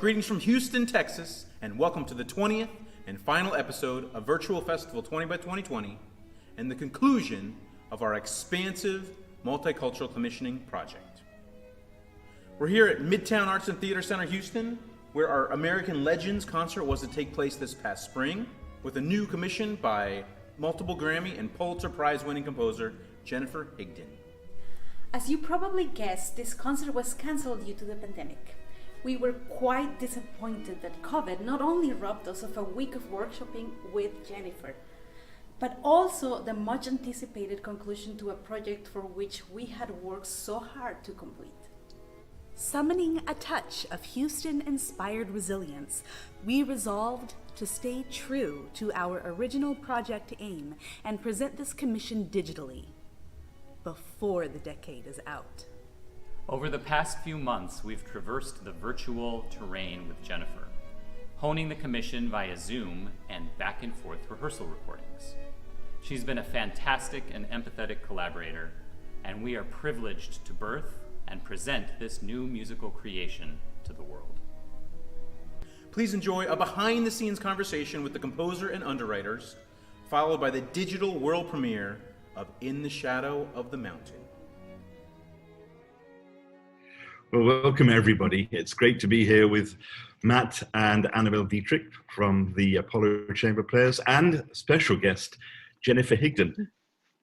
Greetings from Houston, Texas, and welcome to the 20th and final episode of Virtual Festival 20x2020 and the conclusion of our expansive multicultural commissioning project. We're here at Midtown Arts and Theater Center, Houston, where our American Legends concert was to take place this past spring with a new commission by multiple Grammy and Pulitzer Prize winning composer Jennifer Higdon. As you probably guessed, this concert was cancelled due to the pandemic. We were quite disappointed that COVID not only robbed us of a week of workshopping with Jennifer, but also the much anticipated conclusion to a project for which we had worked so hard to complete. Summoning a touch of Houston-inspired resilience, we resolved to stay true to our original project aim and present this commission digitally before the decade is out. Over the past few months, we've traversed the virtual terrain with Jennifer, honing the commission via Zoom and back and forth rehearsal recordings. She's been a fantastic and empathetic collaborator, and we are privileged to birth and present this new musical creation to the world. Please enjoy a behind-the-scenes conversation with the composer and underwriters, followed by the digital world premiere of In the Shadow of the Mountain. Well, welcome everybody. It's great to be here with Matt and Annabelle Dietrich from the Apollo Chamber Players and special guest Jennifer Higdon.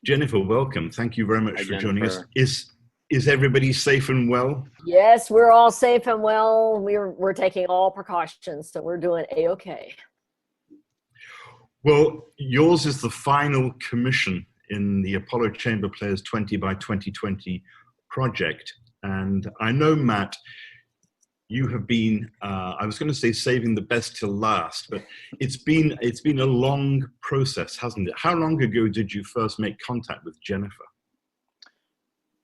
Jennifer, welcome. Thank you very much for joining us. Is everybody safe and well? Yes, we're all safe and well. We're taking all precautions, so we're doing A-okay. Well, yours is the final commission in the Apollo Chamber Players 20x2020 project. And I know, Matt, you have been, I was going to say saving the best till last, but it's been a long process, hasn't it? How long ago did you first make contact with Jennifer?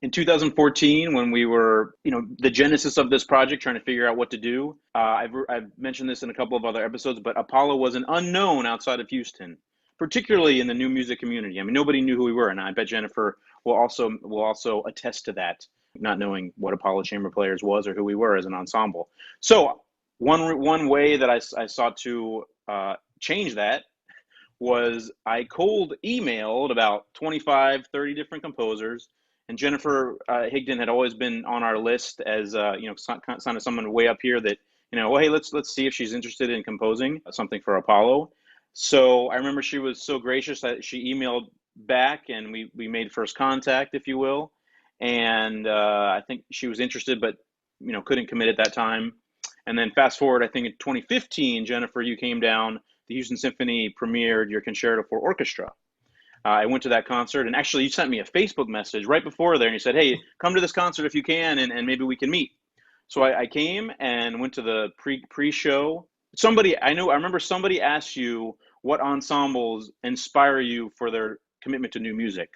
In 2014, when we were, the genesis of this project, trying to figure out what to do. I've mentioned this in a couple of other episodes, but Apollo was an unknown outside of Houston, particularly in the new music community. I mean, nobody knew who we were, and I bet Jennifer will also attest to that, not knowing what Apollo Chamber Players was or who we were as an ensemble. So one way that I sought to change that was I cold emailed about 25, 30 different composers. And Jennifer Higdon had always been on our list as kind of someone way up here that, well, hey, let's see if she's interested in composing something for Apollo. So I remember she was so gracious that she emailed back and we made first contact, if you will. And I think she was interested, but couldn't commit at that time. And then fast forward, I think in 2015, Jennifer, you came down. The Houston Symphony premiered your Concerto for Orchestra. I went to that concert, and actually you sent me a Facebook message right before there, and you said, hey, come to this concert if you can, and maybe we can meet. So I came and went to the pre-show. I remember somebody asked you what ensembles inspire you for their commitment to new music.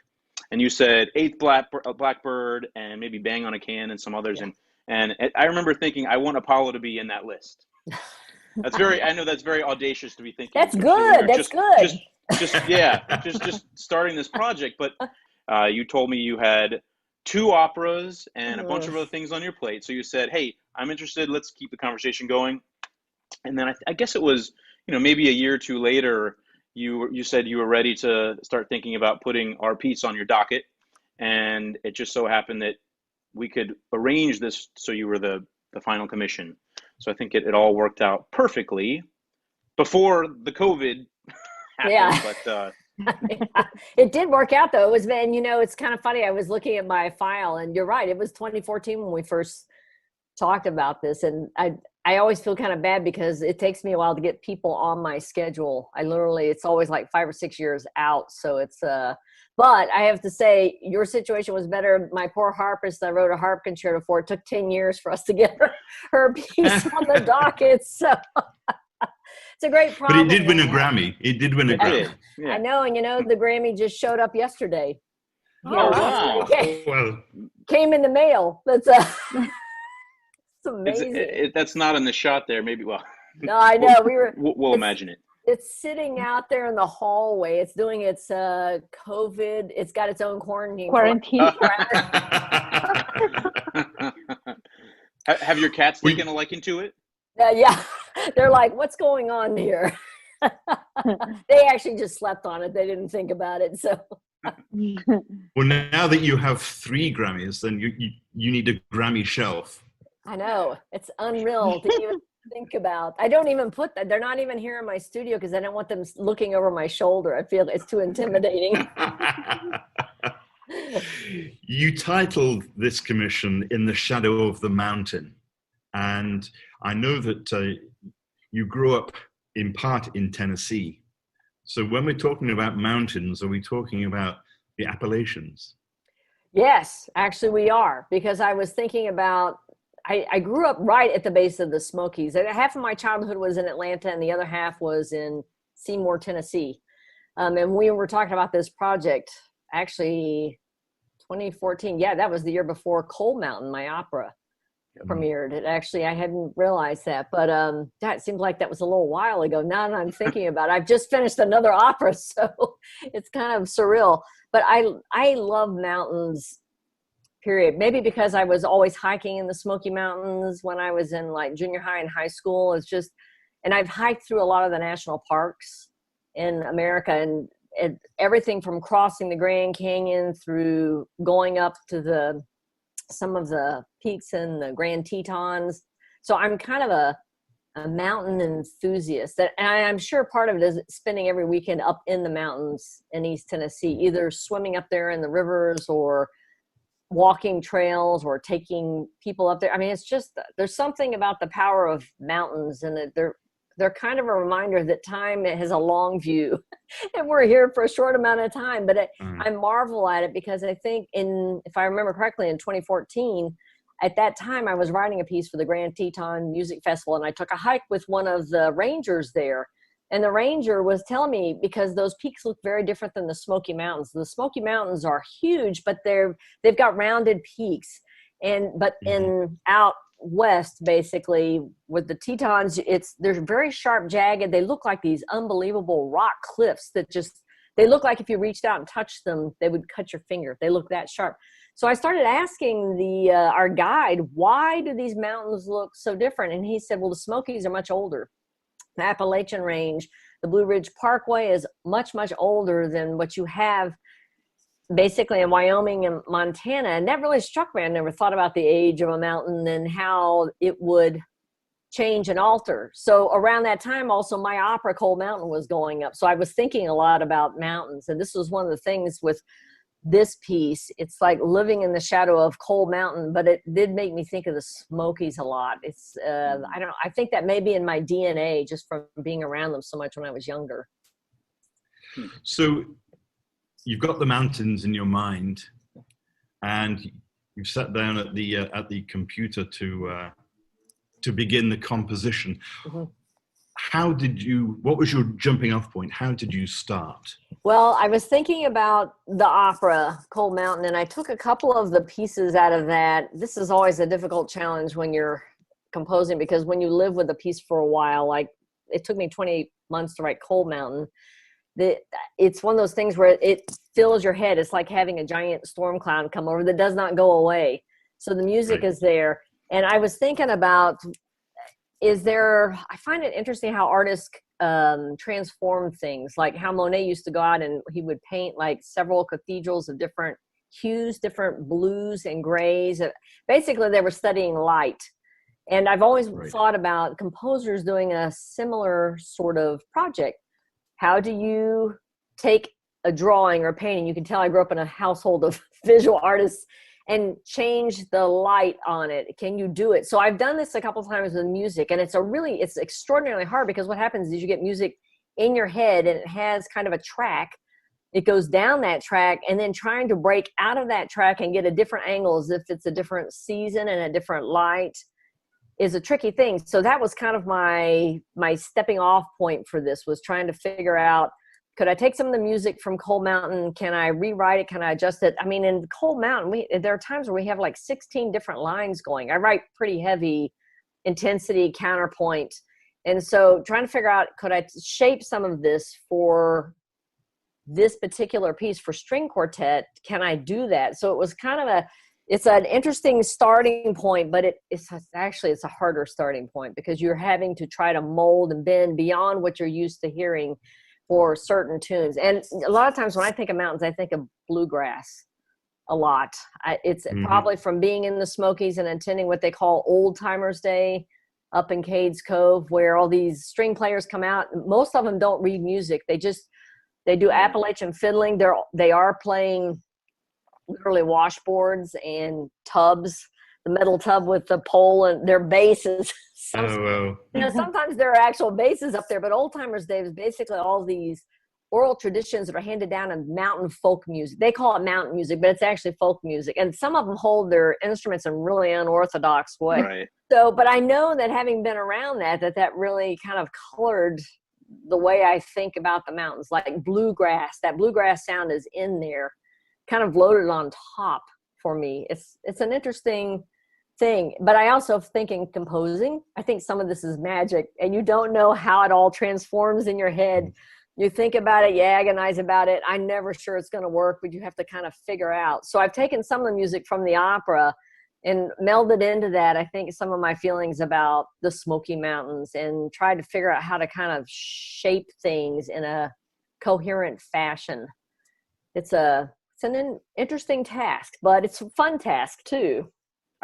And you said Eighth Blackbird and maybe Bang on a Can and some others. Yeah. And I remember thinking, I want Apollo to be in that list. I know that's very audacious to be thinking. That's good. That's good. Just starting this project. But you told me you had 2 operas and a bunch of other things on your plate. So you said, hey, I'm interested. Let's keep the conversation going. And then I guess it was, maybe a year or two later, you said you were ready to start thinking about putting our piece on your docket. And it just so happened that we could arrange this so you were the final commission. So I think it all worked out perfectly before the COVID happened. Yeah. But it did work out though. It's kind of funny. I was looking at my file and you're right. It was 2014 when we first talked about this. And I always feel kind of bad because it takes me a while to get people on my schedule. It's always like 5 or 6 years out. So it's, but I have to say your situation was better. My poor harpist, I wrote a harp concerto for, it took 10 years for us to get her piece on the docket. So it's a great problem. But it did win a Grammy. It did win a Grammy. Yeah. I know. And the Grammy just showed up yesterday. Oh, wow. Came in the mail. That's amazing. That's not in the shot there. Maybe. Well, no, I know. We'll imagine it. It's sitting out there in the hallway. It's doing its COVID. It's got its own quarantine. Have your cats taken a liking to it? Yeah, they're like, what's going on here? They actually just slept on it. They didn't think about it. So, Well, now that you have 3 Grammys, then you need a Grammy shelf. I know it's unreal to even think about. I don't even put that. They're not even here in my studio because I don't want them looking over my shoulder. I feel it's too intimidating. You titled this commission "In the Shadow of the Mountain," and I know that you grew up in part in Tennessee. So when we're talking about mountains, are we talking about the Appalachians? Yes, actually we are, because I was thinking about, I grew up right at the base of the Smokies. Half of my childhood was in Atlanta and the other half was in Seymour, Tennessee. And we were talking about this project, actually 2014. Yeah, that was the year before Coal Mountain, my opera, premiered. It actually, I hadn't realized that, but that seemed like that was a little while ago. Now that I'm thinking about it, I've just finished another opera, so it's kind of surreal. But I love mountains, period. Maybe because I was always hiking in the Smoky Mountains when I was in like junior high and high school. It's just, and I've hiked through a lot of the national parks in America, and everything from crossing the Grand Canyon through going up to some of the peaks in the Grand Tetons. So I'm kind of a mountain enthusiast. And I'm sure part of it is spending every weekend up in the mountains in East Tennessee, either swimming up there in the rivers or walking trails or taking people up there. I mean, it's just, there's something about the power of mountains, and that they're kind of a reminder that time has a long view and we're here for a short amount of time. But I marvel at it because I think if I remember correctly, in 2014, at that time I was writing a piece for the Grand Teton Music Festival, and I took a hike with one of the rangers there. And the ranger was telling me, because those peaks look very different than the Smoky Mountains. The Smoky Mountains are huge, but they've got rounded peaks. But in out west, basically, with the Tetons, they're very sharp, jagged. They look like these unbelievable rock cliffs that they look like if you reached out and touched them, they would cut your finger. They look that sharp. So I started asking our guide, why do these mountains look so different? And he said, well, the Smokies are much older. The Appalachian Range, the Blue Ridge Parkway is much, much older than what you have basically in Wyoming and Montana. And that really struck me. I never thought about the age of a mountain and how it would change and alter. So around that time, also my opera Coal Mountain was going up. So I was thinking a lot about mountains. And this was one of the things with this piece. It's like living in the shadow of Coal Mountain, but it did make me think of the Smokies a lot. It's I think that may be in my DNA just from being around them so much when I was younger. So you've got the mountains in your mind, and you've sat down at the computer to begin the composition. What was your jumping off point? How did you start? Well, I was thinking about the opera Coal Mountain, and I took a couple of the pieces out of that. This is always a difficult challenge when you're composing, because when you live with a piece for a while, like it took me 20 months to write Coal Mountain, it's one of those things where it fills your head. It's like having a giant storm cloud come over that does not go away. So the music is there. And I was thinking about, I find it interesting how artists transform things, like how Monet used to go out and he would paint like several cathedrals of different hues, different blues and grays. Basically, they were studying light. And I've always thought about composers doing a similar sort of project. How do you take a drawing or painting? You can tell I grew up in a household of visual artists, and change the light on it. Can you do it? So I've done this a couple of times with music, and it's extraordinarily hard, because what happens is you get music in your head and it has kind of a track. It goes down that track, and then trying to break out of that track and get a different angle as if it's a different season and a different light is a tricky thing. So that was kind of my stepping off point for this, was trying to figure out, could I take some of the music from Coal Mountain? Can I rewrite it? Can I adjust it? I mean, in Coal Mountain, there are times where we have like 16 different lines going. I write pretty heavy intensity, counterpoint. And so trying to figure out, could I shape some of this for this particular piece for string quartet? Can I do that? So it was kind of it's an interesting starting point, but it's a harder starting point because you're having to try to mold and bend beyond what you're used to hearing for certain tunes. And a lot of times when I think of mountains, I think of bluegrass a lot. It's probably from being in the Smokies and attending what they call Old Timers Day up in Cades Cove, where all these string players come out. Most of them don't read music. They do Appalachian fiddling. They are playing literally washboards and tubs, the metal tub with the pole and their basses. Sometimes there are actual basses up there, but Old Timers Day is basically all these oral traditions that are handed down in mountain folk music. They call it mountain music, but it's actually folk music. And some of them hold their instruments in really unorthodox way. Right. So, but I know that having been around that really kind of colored the way I think about the mountains, like bluegrass. That bluegrass sound is in there, kind of loaded on top for me. It's an interesting thing, but I also think in composing, I think some of this is magic, and you don't know how it all transforms in your head. You think about it, you agonize about it. I'm never sure it's going to work, but you have to kind of figure out. So I've taken some of the music from the opera and melded into that, I think, some of my feelings about the Smoky Mountains and tried to figure out how to kind of shape things in a coherent fashion. It's an interesting task, but it's a fun task too.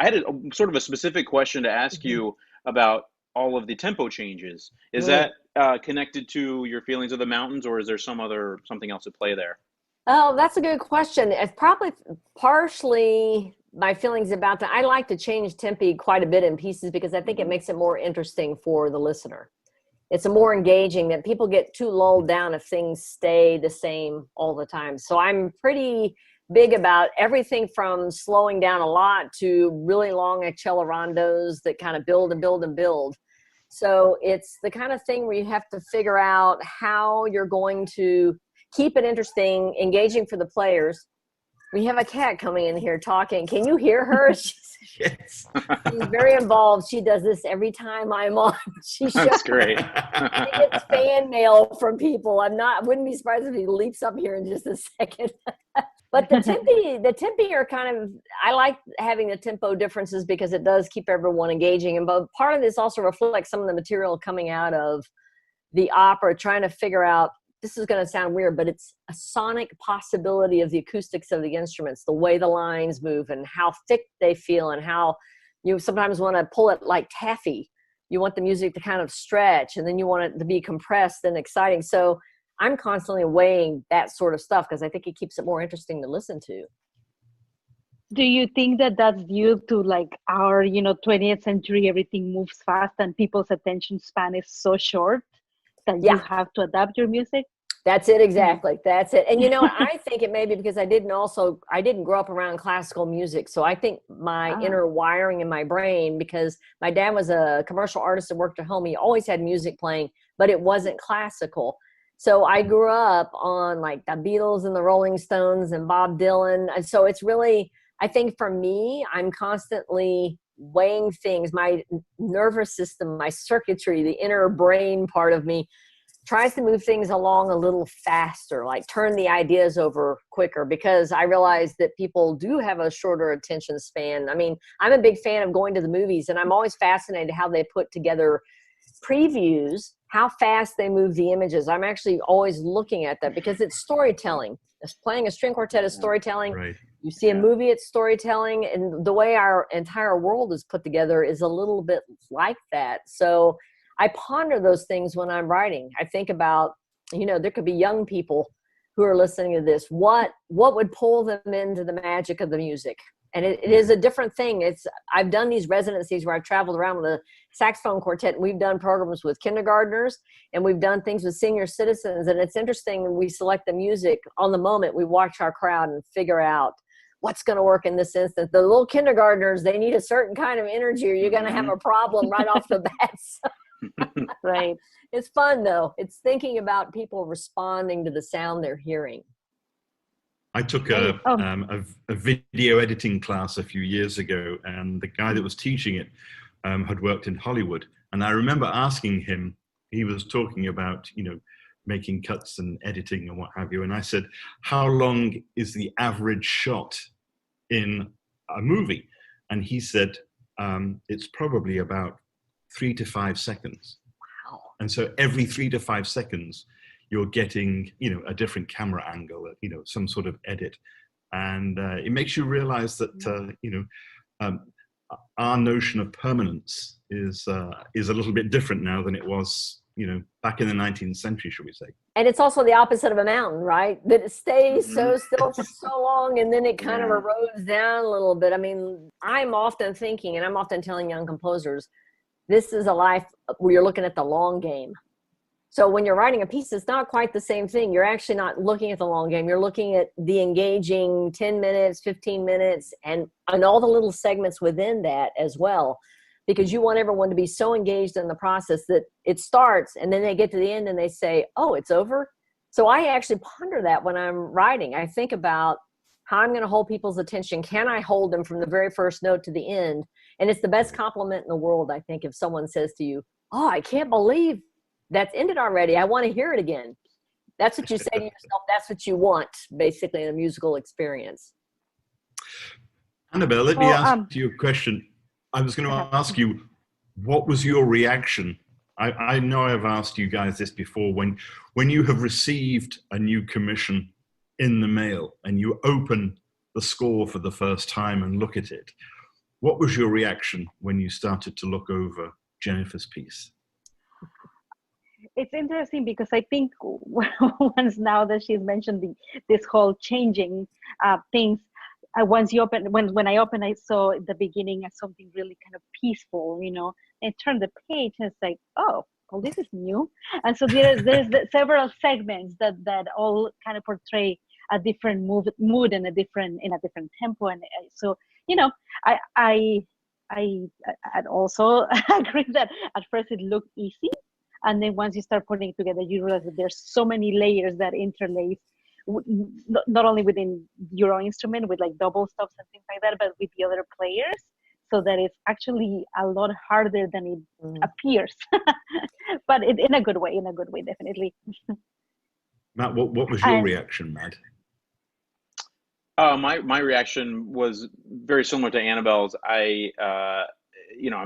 I had sort of a specific question to ask you about all of the tempo changes. Is that connected to your feelings of the mountains, or is there something else at play there? Oh, that's a good question. It's probably partially my feelings about that. I like to change tempi quite a bit in pieces because I think it makes it more interesting for the listener. It's a more engaging that people get too lulled down if things stay the same all the time. So I'm pretty big about everything from slowing down a lot to really long accelerandos that kind of build and build and build. So it's the kind of thing where you have to figure out how you're going to keep it interesting, engaging for the players. We have a cat coming in here talking. Can you hear her? Yes. She's very involved. She does this every time I'm on. That's great. She gets fan mail from people. Wouldn't be surprised if he leaps up here in just a second. But the tempi are kind of, I like having the tempo differences because it does keep everyone engaging. And but part of this also reflects some of the material coming out of the opera, trying to figure out, this is going to sound weird, but it's a sonic possibility of the acoustics of the instruments, the way the lines move and how thick they feel, and how you sometimes want to pull it like taffy. You want the music to kind of stretch, and then you want it to be compressed and exciting. So I'm constantly weighing that sort of stuff because I think it keeps it more interesting to listen to. Do you think that that's due to like our, 20th century, everything moves fast and people's attention span is so short that you have to adapt your music? That's it, exactly. That's it. And I think it may be because I didn't grow up around classical music. So I think my inner wiring in my brain, because my dad was a commercial artist and worked at home, he always had music playing, but it wasn't classical. So I grew up on like the Beatles and the Rolling Stones and Bob Dylan. And so it's really, I think for me, I'm constantly weighing things. My nervous system, my circuitry, the inner brain part of me tries to move things along a little faster, like turn the ideas over quicker, because I realize that people do have a shorter attention span. I mean, I'm a big fan of going to the movies, and I'm always fascinated how they put together previews, how fast they move the images. I'm actually always looking at that because it's storytelling. It's playing a string quartet is storytelling. Right. You see a movie, it's storytelling. And the way our entire world is put together is a little bit like that. So I ponder those things when I'm writing. I think about, there could be young people who are listening to this. What would pull them into the magic of the music? And it is a different thing. I've done these residencies where I've traveled around with a saxophone quartet, and we've done programs with kindergartners, and we've done things with senior citizens. And it's interesting when we select the music on the moment, we watch our crowd and figure out what's going to work in this instance. The little kindergartners, they need a certain kind of energy, or you're going to have a problem right off the bat. Right. It's fun though. It's thinking about people responding to the sound they're hearing. I took a video editing class a few years ago, and the guy that was teaching it had worked in Hollywood. And I remember asking him, he was talking about, making cuts and editing and what have you. And I said, how long is the average shot in a movie? And he said, it's probably about 3 to 5 seconds. Wow. And so every 3 to 5 seconds, you're getting, a different camera angle, some sort of edit. And it makes you realize that, our notion of permanence is a little bit different now than it was, back in the 19th century, should we say. And it's also the opposite of a mountain, right? That it stays so still for so long, and then it kind of erodes down a little bit. I mean, I'm often thinking, and I'm often telling young composers, this is a life where you're looking at the long game. So when you're writing a piece, it's not quite the same thing. You're actually not looking at the long game. You're looking at the engaging 10 minutes, 15 minutes, and all the little segments within that as well, because you want everyone to be so engaged in the process that it starts and then they get to the end and they say, oh, it's over. So I actually ponder that when I'm writing. I think about how I'm going to hold people's attention. Can I hold them from the very first note to the end? And it's the best compliment in the world, I think, if someone says to you, oh, I can't believe that's ended already. I want to hear it again. That's what you say to yourself. That's what you want, basically, in a musical experience. Annabelle, let me ask you a question. I was going to ask you, what was your reaction? I know I've asked you guys this before. When you have received a new commission in the mail and you open the score for the first time and look at it, what was your reaction when you started to look over Jennifer's piece? It's interesting because I think once now that she's mentioned this whole changing things, once you open, when I opened, I saw at the beginning as something really kind of peaceful, and turned the page and it's like, oh, well, this is new. And so there's several segments that all kind of portray a different mood and in a different tempo. And so, I also agree that at first it looked easy. And then once you start putting it together, you realize that there's so many layers that interlace, not only within your own instrument with like double stops and things like that, but with the other players, so that it's actually a lot harder than it appears. But in a good way, definitely. Matt, what was your reaction, Matt? My reaction was very similar to Annabelle's. I'm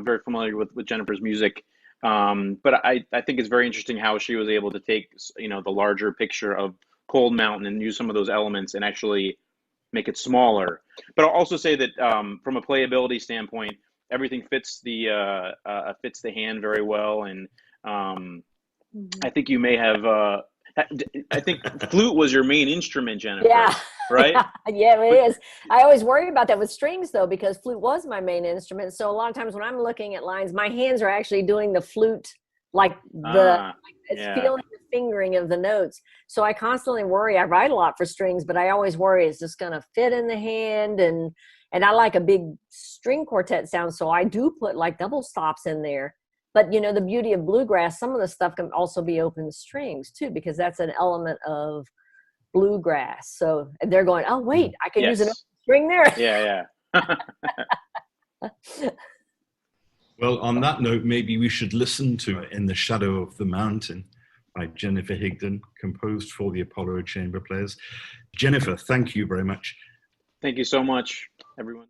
very familiar with Jennifer's music. But I think it's very interesting how she was able to take, the larger picture of Cold Mountain and use some of those elements and actually make it smaller. But I'll also say that from a playability standpoint, everything fits the hand very well. And I think you may have, I think flute was your main instrument, Jennifer. Yeah. Right? Yeah, it is. I always worry about that with strings, though, because flute was my main instrument. So a lot of times when I'm looking at lines, my hands are actually doing the flute, it's feeling the fingering of the notes. So I constantly worry. I write a lot for strings, but I always worry, is this going to fit in the hand? And I like a big string quartet sound, so I do put like double stops in there. But, the beauty of bluegrass, some of the stuff can also be open strings, too, because that's an element of bluegrass. So they're going, oh wait, I can use an open string there. Yeah. Well, on that note, maybe we should listen to In the Shadow of the Mountain by Jennifer Higdon, composed for the Apollo Chamber Players. Jennifer, thank you very much. Thank you so much, everyone.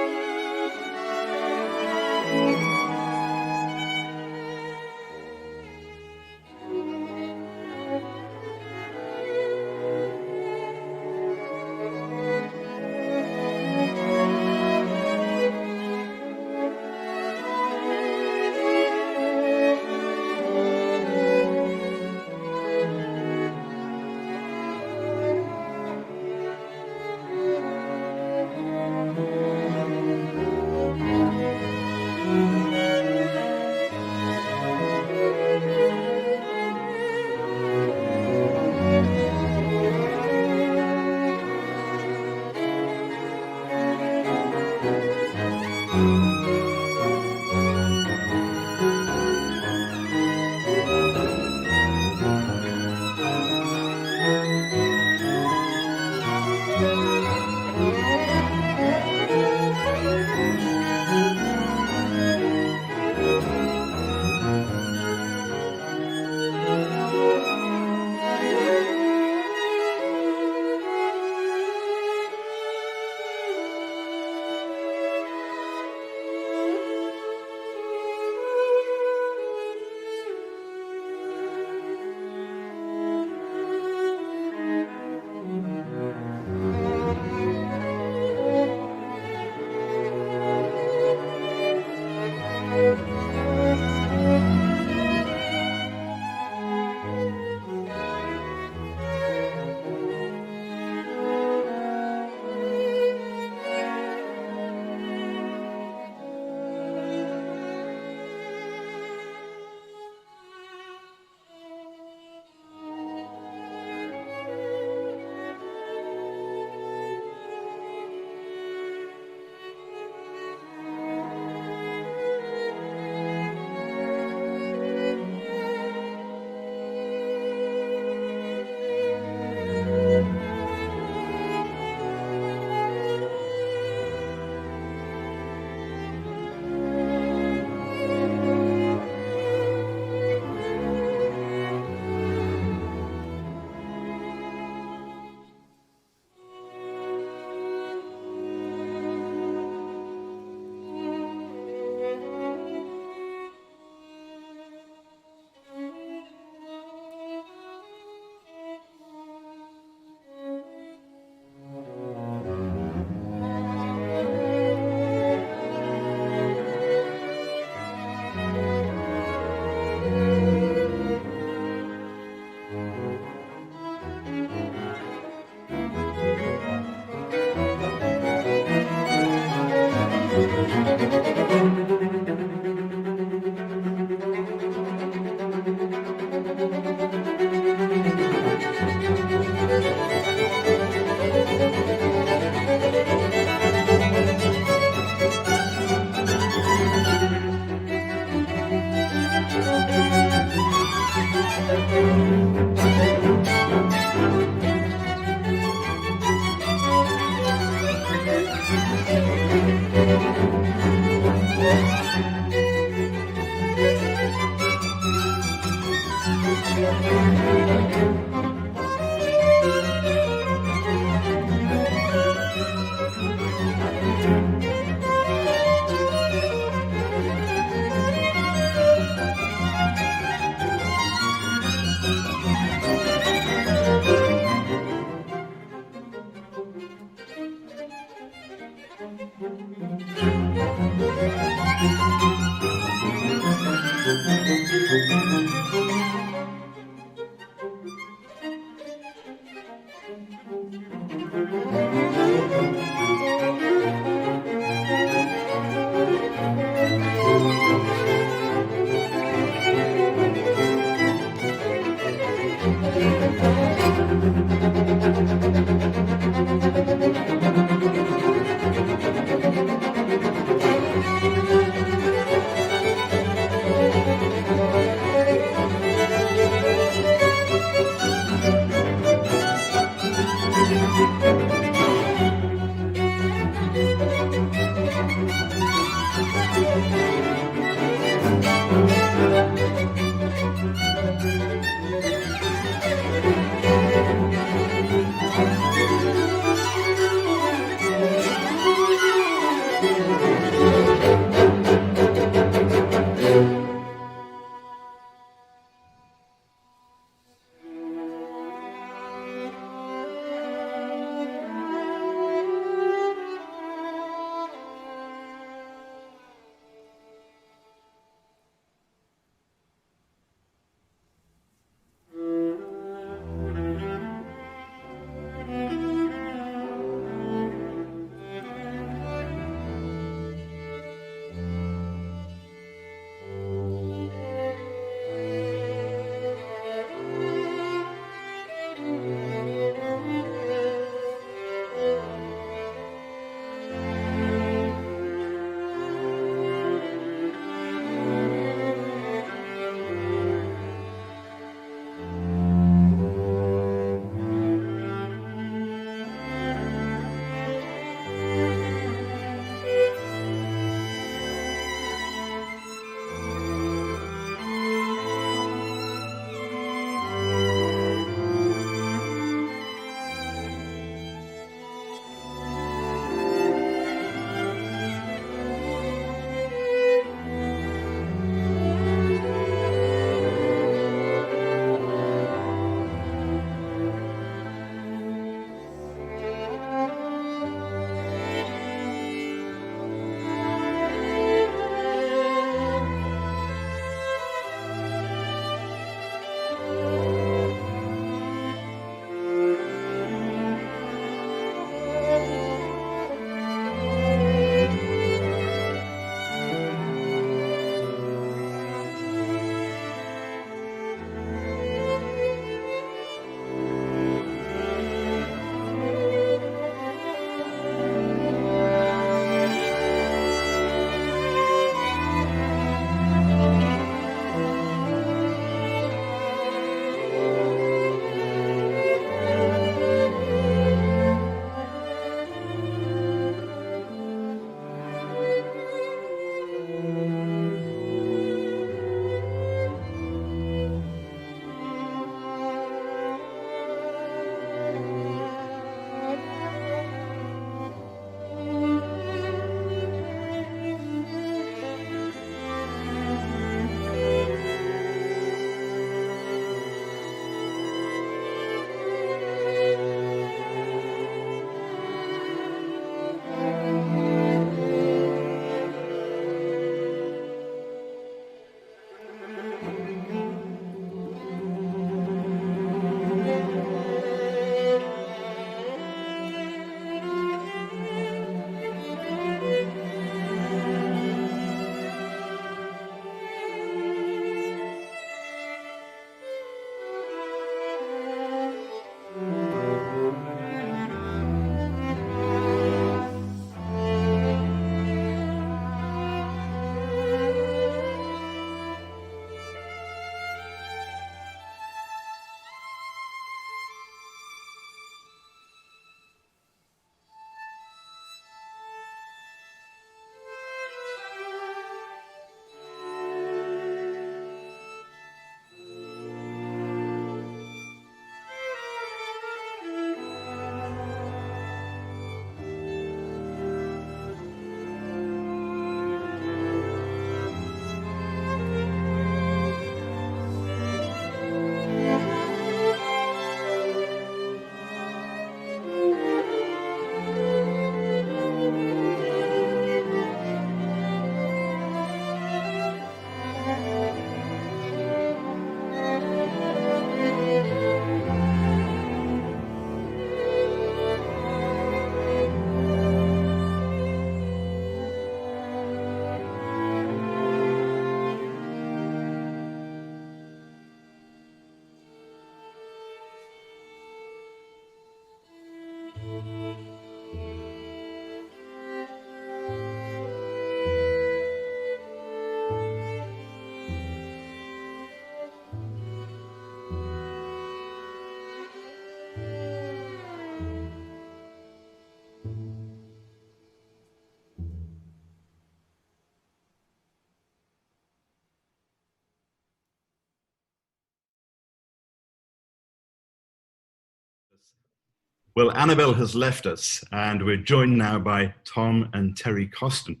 Well, Annabelle has left us, and we're joined now by Tom and Terry Coston,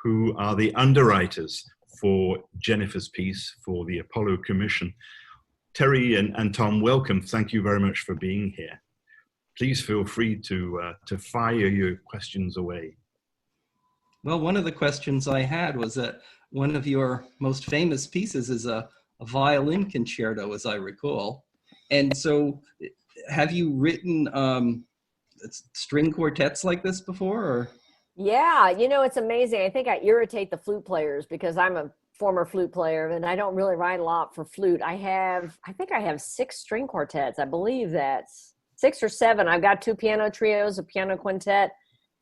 who are the underwriters for Jennifer's piece for the Apollo Commission. Terry and Tom, welcome. Thank you very much for being here. Please feel free to fire your questions away. Well, one of the questions I had was that one of your most famous pieces is a violin concerto, as I recall. And so have you written string quartets like this before? Or? Yeah, you know, it's amazing. I think I irritate the flute players because I'm a former flute player and I don't really write a lot for flute. I think I have 6 string quartets. I believe that's 6 or 7. I've got 2 piano trios, a piano quintet,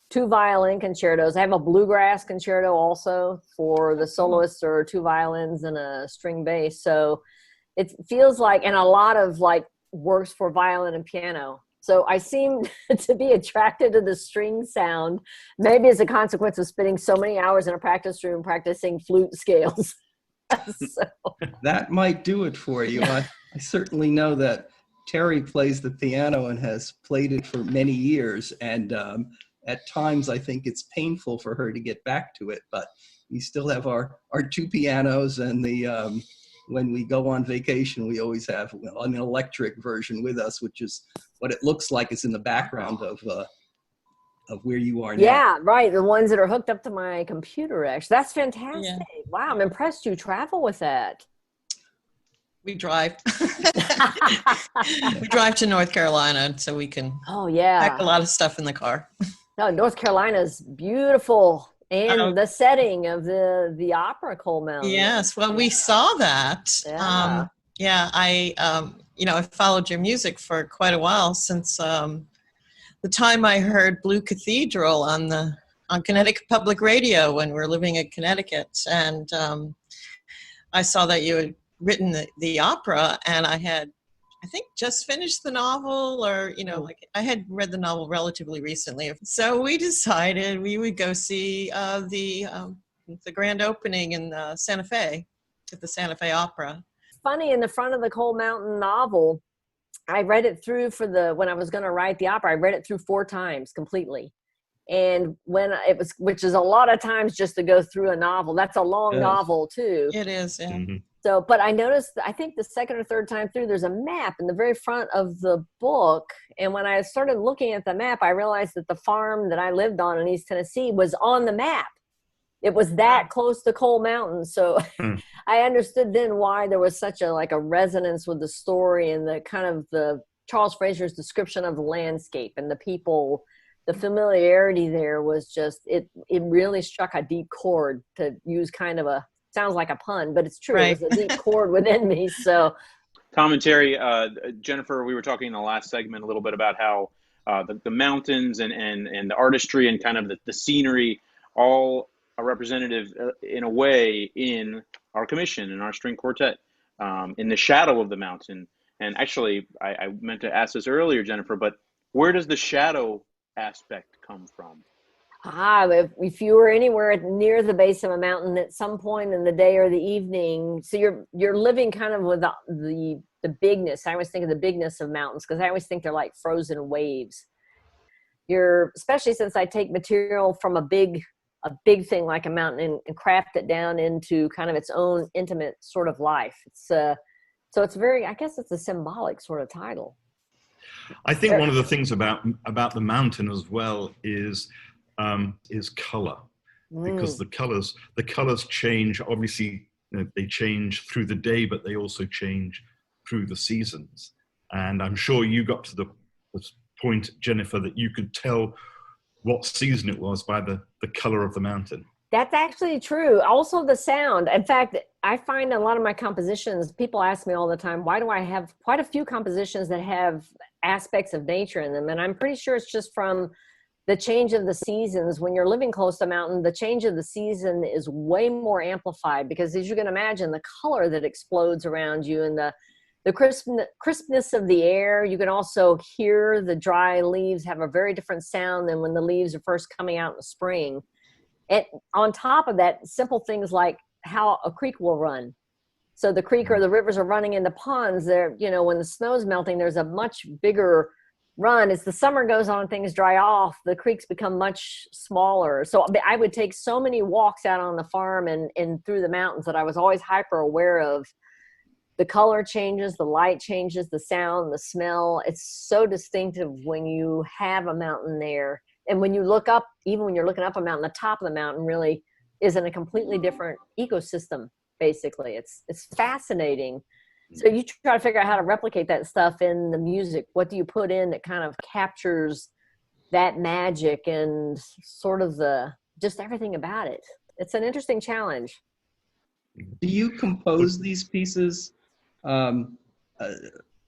2 violin concertos. I have a bluegrass concerto also for the soloists, or 2 violins and a string bass. So it feels like, and a lot of like works for violin and piano. So I seem to be attracted to the string sound, maybe as a consequence of spending so many hours in a practice room practicing flute scales. So. That might do it for you. I certainly know that Terry plays the piano and has played it for many years. And at times I think it's painful for her to get back to it, but we still have our 2 pianos, and the when we go on vacation, we always have an electric version with us, which is what it looks like is in the background of where you are now. Yeah, right. The ones that are hooked up to my computer, actually. That's fantastic. Yeah. Wow, I'm impressed you travel with that. We drive. We drive to North Carolina so we can pack a lot of stuff in the car. No, North Carolina's beautiful. And the setting of the opera Coal Mountain. Yes, well, we saw that. Yeah. I followed your music for quite a while, since the time I heard Blue Cathedral on Connecticut Public Radio when we were living in Connecticut, and I saw that you had written the opera, and I had, I think, just finished the novel, or, I had read the novel relatively recently. So we decided we would go see the grand opening in Santa Fe, at the Santa Fe Opera. Funny, in the front of the Coal Mountain novel, I read it through when I was going to write the opera, I read it through 4 times completely. And which is a lot of times just to go through a novel. That's a long novel too. It is, yeah. Mm-hmm. So, but I noticed, I think the second or third time through, there's a map in the very front of the book. And when I started looking at the map, I realized that the farm that I lived on in East Tennessee was on the map. It was that close to Coal Mountain. So I understood then why there was such a resonance with the story, and the kind of the Charles Fraser's description of the landscape and the people. The familiarity there was just, it really struck a deep chord, to use kind of sounds like a pun, but it's true. Right. It was a deep chord within me. So, Tom and Terry, Jennifer, we were talking in the last segment a little bit about how the mountains and the artistry and kind of the scenery all are representative in a way in our commission, in our string quartet, in the shadow of the mountain. And actually, I meant to ask this earlier, Jennifer, but where does the shadow aspect come from? If you were anywhere near the base of a mountain at some point in the day or the evening, so you're living kind of with the bigness. I always think of the bigness of mountains, because I always think they're like frozen waves. Especially since I take material from a big thing like a mountain and craft it down into kind of its own intimate sort of life. So it's very, I guess it's a symbolic sort of title. I think one of the things about the mountain as well is color, because the colors change. Obviously, they change through the day, but they also change through the seasons. And I'm sure you got to the point, Jennifer, that you could tell what season it was by the color of the mountain. That's actually true. Also the sound. In fact, I find a lot of my compositions, people ask me all the time, why do I have quite a few compositions that have aspects of nature in them? And I'm pretty sure it's just from the change of the seasons. When you're living close to a mountain, the change of the season is way more amplified, because as you can imagine, the color that explodes around you and the crispness of the air. You can also hear the dry leaves have a very different sound than when the leaves are first coming out in the spring. And on top of that, simple things like how a creek will run. So the creek or the rivers are running into ponds. There, you know, when the snow's melting, there's a much bigger run. As the summer goes on and things dry off, the creeks become much smaller. So I would take so many walks out on the farm and through the mountains that I was always hyper aware of the color changes, the light changes, the sound, the smell. It's so distinctive when you have a mountain there. And when you look up, even when you're looking up a mountain, the top of the mountain really is in a completely different ecosystem, basically. It's fascinating. So you try to figure out how to replicate that stuff in the music. What do you put in that kind of captures that magic and sort of just everything about it? It's an interesting challenge. Do you compose these pieces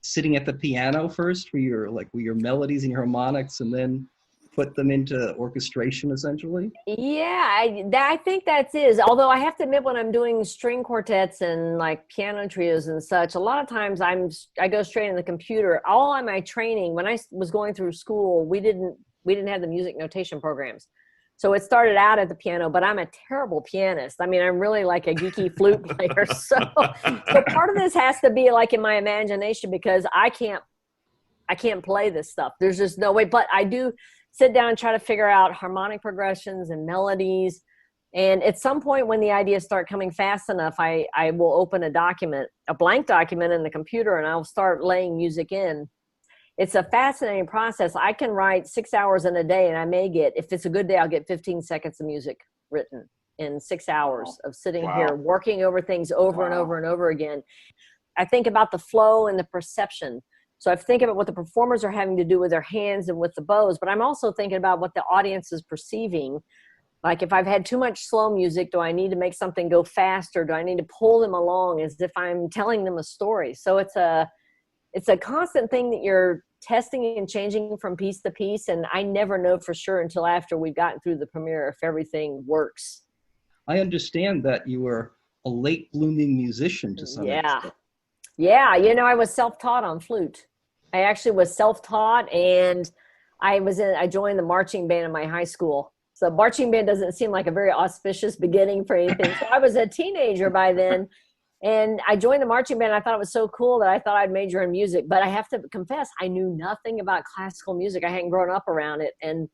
sitting at the piano first for your melodies and your harmonics, and then put them into orchestration essentially? Yeah, I think that is. Although I have to admit, when I'm doing string quartets and like piano trios and such, a lot of times I go straight in the computer. All of my training, when I was going through school, we didn't have the music notation programs. So it started out at the piano, but I'm a terrible pianist. I mean, I'm really like a geeky flute player. So part of this has to be like in my imagination, because I can't play this stuff. There's just no way. But I do sit down and try to figure out harmonic progressions and melodies. And at some point when the ideas start coming fast enough, I will open a blank document in the computer, and I'll start laying music in. It's a fascinating process. I can write 6 hours in a day, and I may get, if it's a good day, I'll get 15 seconds of music written in 6 hours of sitting here working over things over and over and over again. I think about the flow and the perception. So I think about what the performers are having to do with their hands and with the bows, but I'm also thinking about what the audience is perceiving. Like if I've had too much slow music, do I need to make something go faster? Do I need to pull them along as if I'm telling them a story? So it's a constant thing that you're testing and changing from piece to piece, and I never know for sure until after we've gotten through the premiere if everything works. I understand that you were a late blooming musician to some extent. Yeah, you know, I was self-taught on flute. I actually was self-taught, and I joined the marching band in my high school. So marching band doesn't seem like a very auspicious beginning for anything. So I was a teenager by then, and I joined the marching band. I thought it was so cool that I thought I'd major in music. But I have to confess, I knew nothing about classical music. I hadn't grown up around it. And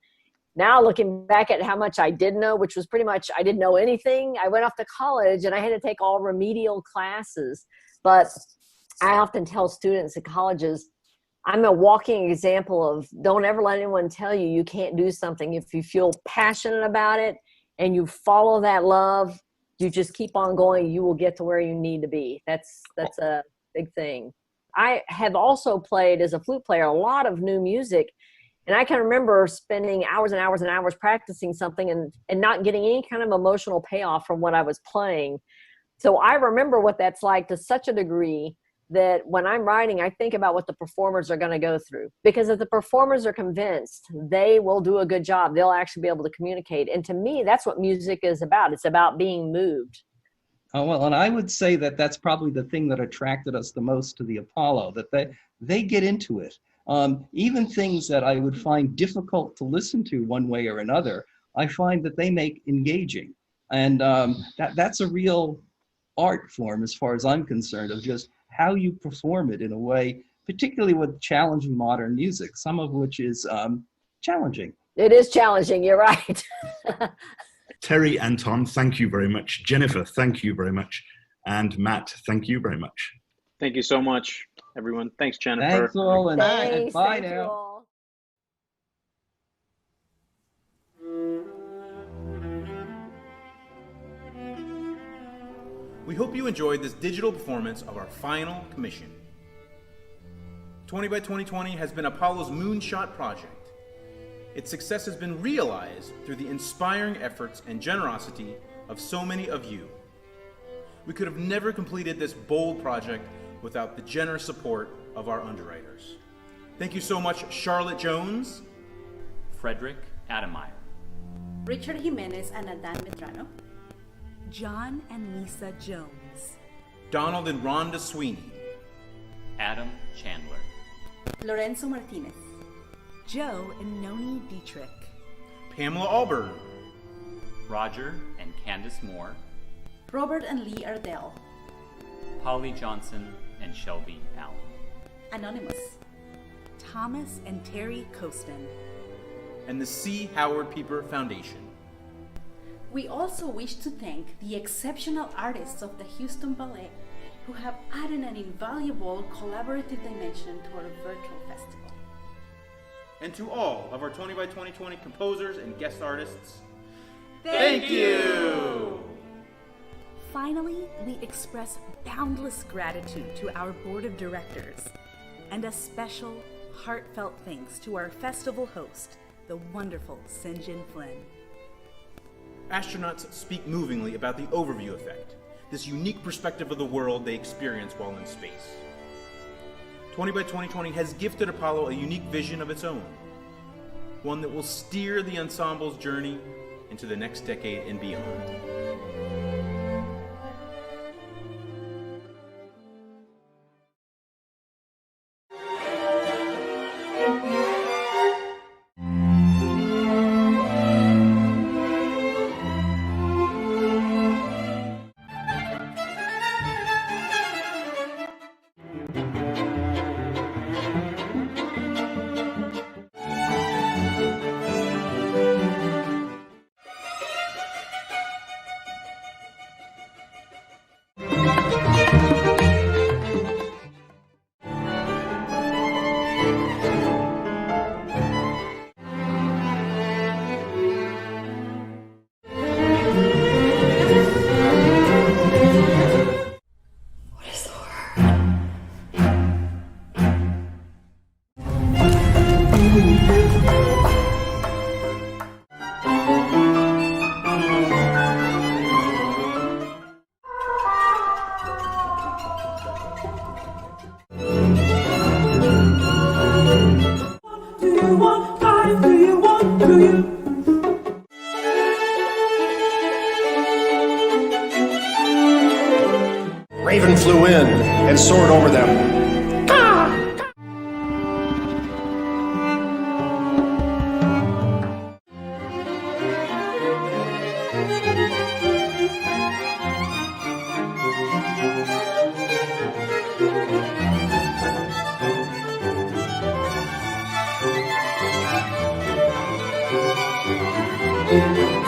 now looking back at how much I did know, which was pretty much I didn't know anything. I went off to college, and I had to take all remedial classes. But I often tell students at colleges, I'm a walking example of don't ever let anyone tell you you can't do something. If you feel passionate about it and you follow that love, you just keep on going, you will get to where you need to be. That's a big thing. I have also played as a flute player a lot of new music, and I can remember spending hours and hours and hours practicing something and not getting any kind of emotional payoff from what I was playing. So I remember what that's like to such a degree that when I'm writing, I think about what the performers are going to go through. Because if the performers are convinced, they will do a good job. They'll actually be able to communicate. And to me, that's what music is about. It's about being moved. Oh, well, and I would say that that's probably the thing that attracted us the most to the Apollo, that they get into it. Even things that I would find difficult to listen to one way or another, I find that they make engaging. And that's a real art form as far as I'm concerned, of just how you perform it in a way, particularly with challenging modern music, some of which is challenging. It is challenging, you're right. Terry, Anton, thank you very much. Jennifer, thank you very much. And Matt, thank you very much. Thank you so much, everyone. Thanks, Jennifer. Thanks all, and Thanks, bye thank you now. all. We hope you enjoyed this digital performance of our final commission. 20 by 2020 has been Apollo's moonshot project. Its success has been realized through the inspiring efforts and generosity of so many of you. We could have never completed this bold project without the generous support of our underwriters. Thank you so much, Charlotte Jones, Frederick Ademeyer, Richard Jimenez and Adan Medrano, John and Lisa Jones, Donald and Rhonda Sweeney, Adam Chandler, Lorenzo Martinez, Joe and Noni Dietrich, Pamela Alburn, Roger and Candace Moore, Robert and Lee Ardell, Polly Johnson and Shelby Allen, Anonymous, Thomas and Terry Costin, and the C. Howard Pieper Foundation. We also wish to thank the exceptional artists of the Houston Ballet who have added an invaluable collaborative dimension to our virtual festival. And to all of our 20 by 2020 composers and guest artists, thank you! Finally, we express boundless gratitude to our board of directors and a special, heartfelt thanks to our festival host, the wonderful St. Flynn. Astronauts speak movingly about the overview effect, this unique perspective of the world they experience while in space. 20 by 2020 has gifted Apollo a unique vision of its own, one that will steer the ensemble's journey into the next decade and beyond. Raven flew in and soared over them. Thank you.